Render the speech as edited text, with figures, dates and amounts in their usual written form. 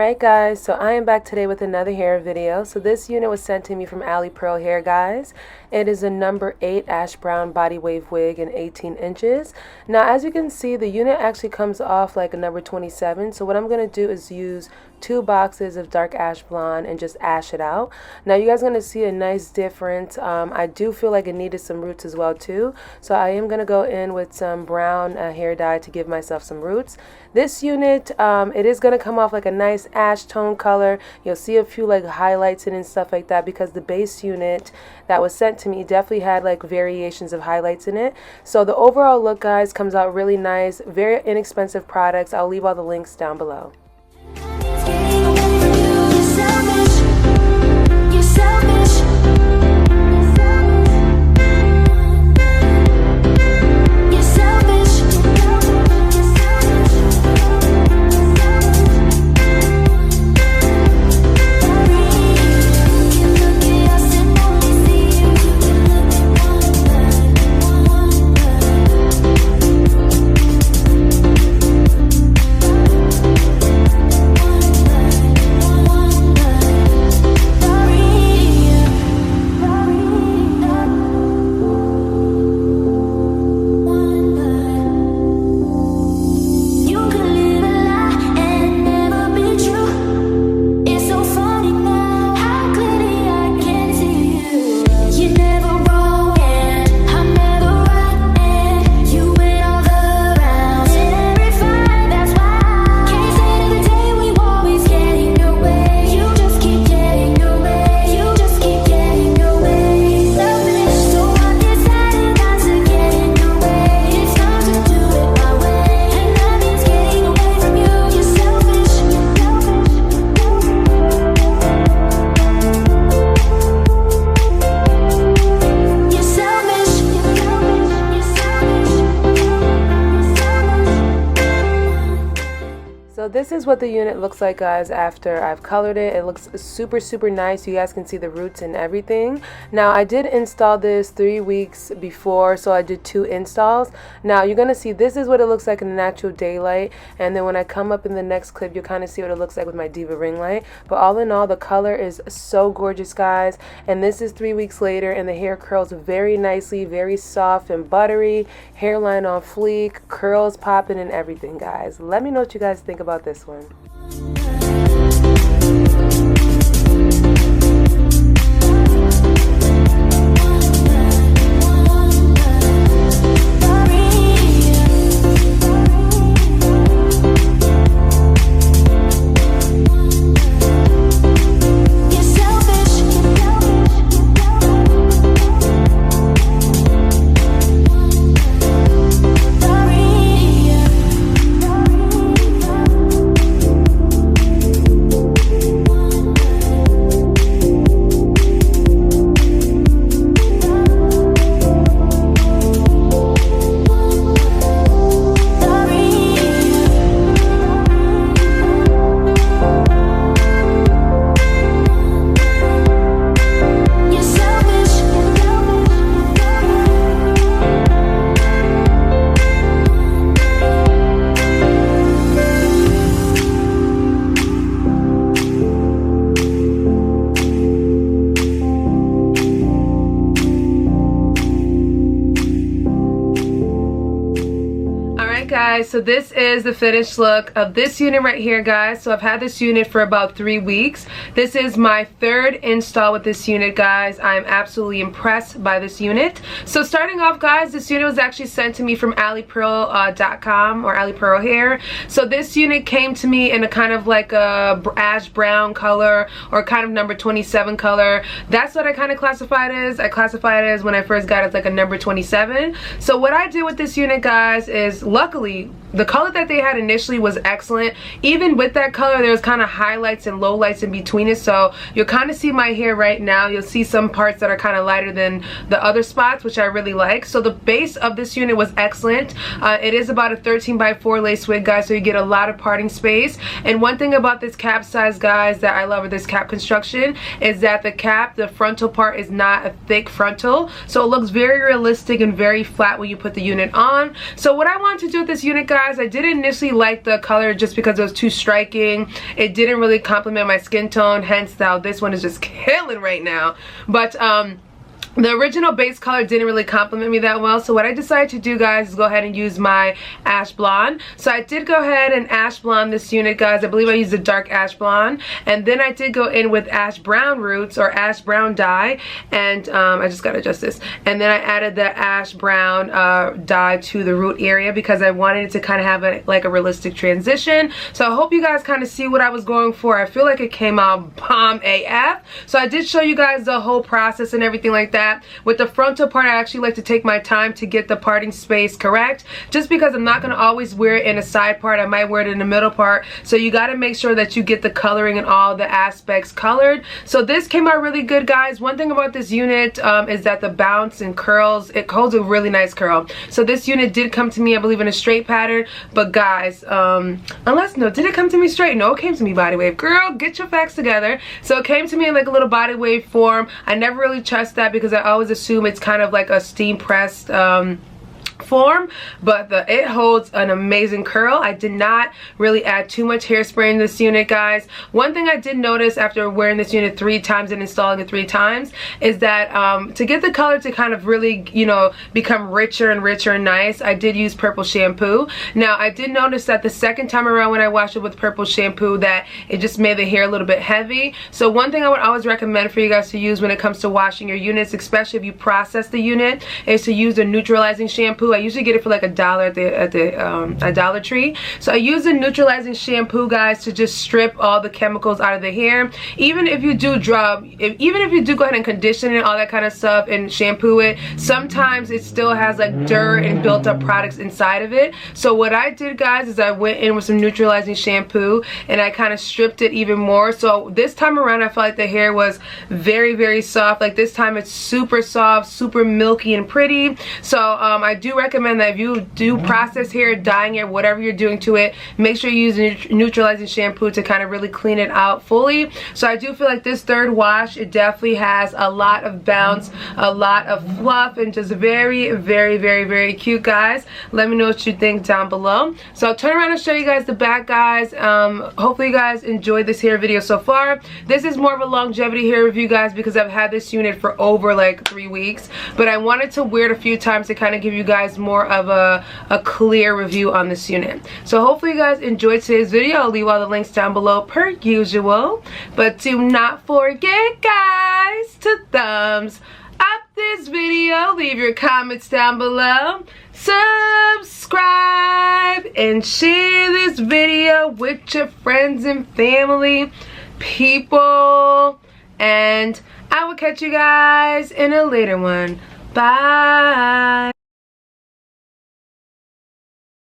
Alright guys, so I am back today with another hair video. So this unit was sent to me from Alipearl Hair, guys. It is a number 8 ash brown body wave wig in 18 inches. Now as you can see, the unit actually comes off like a number 27. So what I'm going to do is use 2 boxes of dark ash blonde and just ash it out. Now you guys are going to see a nice difference. I do feel like it needed some roots as well too. So I am going to go in with some brown hair dye to give myself some roots. This unit, it is going to come off like a nice ash tone color. You'll see a few like highlights in and stuff like that because the base unit that was sent to me definitely had like variations of highlights in it. So the overall look, guys, comes out really nice. Very inexpensive products. I'll leave all the links down below. So this is what the unit looks like, guys, after I've colored it. It looks super nice. You guys can see the roots and everything. Now I did install this 3 weeks before, so I did 2 installs. Now you're gonna see this is what it looks like in the natural daylight, and then when I come up in the next clip, you'll kind of see what it looks like with my Diva ring light. But all in all, the color is so gorgeous, guys. And this is 3 weeks later, and the hair curls very nicely, very soft and buttery, hairline on fleek, curls popping and everything, guys. Let me know what you guys think about this one. Guys, so this is the finished look of this unit right here, guys. So I've had this unit for about 3 weeks. This is my 3rd install with this unit, guys. I'm absolutely impressed by this unit. So starting off, guys, this unit was actually sent to me from Alipearl.com or Alipearl Hair. So this unit came to me in a kind of like a ash brown color or kind of number 27 color. That's what I kind of classified as. I classified it as when I first got it as like a number 27. So what I did with this unit, guys, is luckily the color that they had initially was excellent. Even with that color, there's kind of highlights and lowlights in between it, so you'll kind of see my hair right now. You'll see some parts that are kind of lighter than the other spots, which I really like. So the base of this unit was excellent. It is about a 13x4 lace wig, guys, so you get a lot of parting space. And one thing about this cap size, guys, that I love with this cap construction is that the cap, the frontal part, is not a thick frontal, so it looks very realistic and very flat when you put the unit on. So what I wanted to do with this unit, unit, guys. I did initially like the color just because it was too striking. It didn't really complement my skin tone, hence how this one is just killing right now. But the original base color didn't really complement me that well, so what I decided to do, guys, is go ahead and use my ash blonde. So I did go ahead and ash blonde this unit, guys. I believe I used a dark ash blonde, and then I did go in with ash brown roots or ash brown dye, and I just gotta adjust this, and then I added the ash brown dye to the root area because I wanted it to kind of have like a realistic transition. So I hope you guys kind of see what I was going for. I feel like it came out bomb AF. So I did show you guys the whole process and everything like that. With the frontal part, I actually like to take my time to get the parting space correct, just because I'm not going to always wear it in a side part. I might wear it in the middle part, so you got to make sure that you get the coloring and all the aspects colored. So this came out really good, guys. One thing about this unit is that the bounce and curls, it holds a really nice curl. So this unit did come to me, I believe, in a straight pattern, but guys, no, did it come to me straight? No, it came to me body wave. Girl, get your facts together. So it came to me in like a little body wave form. I never really trust that because I always assume it's kind of like a steam pressed form, but it holds an amazing curl. I did not really add too much hairspray in this unit, guys. One thing I did notice after wearing this unit 3 times and installing it 3 times is that to get the color to kind of really, you know, become richer and richer and nice, I did use purple shampoo. Now I did notice that the second time around when I washed it with purple shampoo that it just made the hair a little bit heavy. So one thing I would always recommend for you guys to use when it comes to washing your units, especially if you process the unit, is to use a neutralizing shampoo. I usually get it for like $1 at the Dollar Tree. So I use a neutralizing shampoo, guys, to just strip all the chemicals out of the hair. Even if you do go ahead and condition it, all that kind of stuff, and shampoo it, sometimes it still has like dirt and built up products inside of it. So what I did, guys, is I went in with some neutralizing shampoo and I kind of stripped it even more. So this time around I felt like the hair was very, very soft. Like this time it's super soft, super milky and pretty. So I do recommend that if you do process hair, dyeing it, whatever you're doing to it, make sure you use neutralizing shampoo to kind of really clean it out fully. So I do feel like this third wash, it definitely has a lot of bounce, a lot of fluff, and just very, very, very, very cute, guys. Let me know what you think down below. So I'll turn around and show you guys the back, guys. Hopefully you guys enjoyed this hair video so far. This is more of a longevity hair review, guys, because I've had this unit for over like 3 weeks, but I wanted to wear it a few times to kind of give you guys more of a clear review on this unit. So hopefully you guys enjoyed today's video. I'll leave all the links down below per usual, but do not forget, guys, to thumbs up this video, leave your comments down below, subscribe, and share this video with your friends and family, people, and I will catch you guys in a later one. Bye.